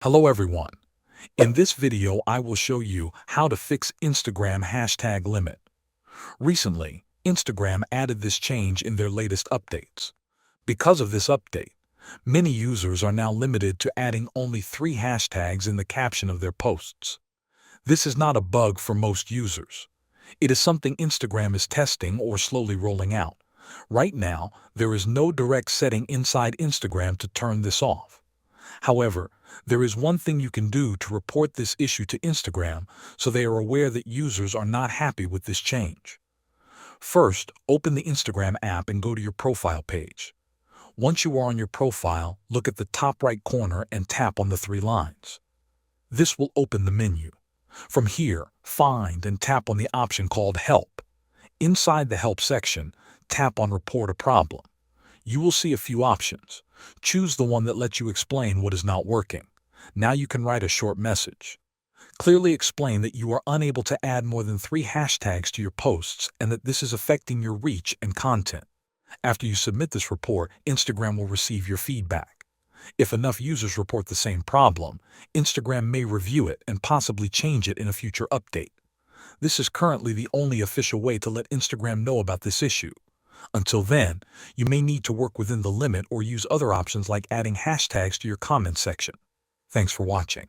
Hello everyone. In this video, I will show you how to fix Instagram hashtag limit. Recently, Instagram added this change in their latest updates. Because of this update, many users are now limited to adding only 3 hashtags in the caption of their posts. This is not a bug for most users. It is something Instagram is testing or slowly rolling out. Right now, there is no direct setting inside Instagram to turn this off. However, there is one thing you can do to report this issue to Instagram so they are aware that users are not happy with this change. First, open the Instagram app and go to your profile page. Once you are on your profile, look at the top right corner and tap on the 3 lines. This will open the menu. From here, find and tap on the option called Help. Inside the Help section, tap on Report a Problem. You will see a few options. Choose the one that lets you explain what is not working. Now you can write a short message. Clearly explain that you are unable to add more than 3 hashtags to your posts and that this is affecting your reach and content. After you submit this report, Instagram will receive your feedback. If enough users report the same problem, Instagram may review it and possibly change it in a future update. This is currently the only official way to let Instagram know about this issue. Until then, you may need to work within the limit or use other options like adding hashtags to your comment section. Thanks for watching.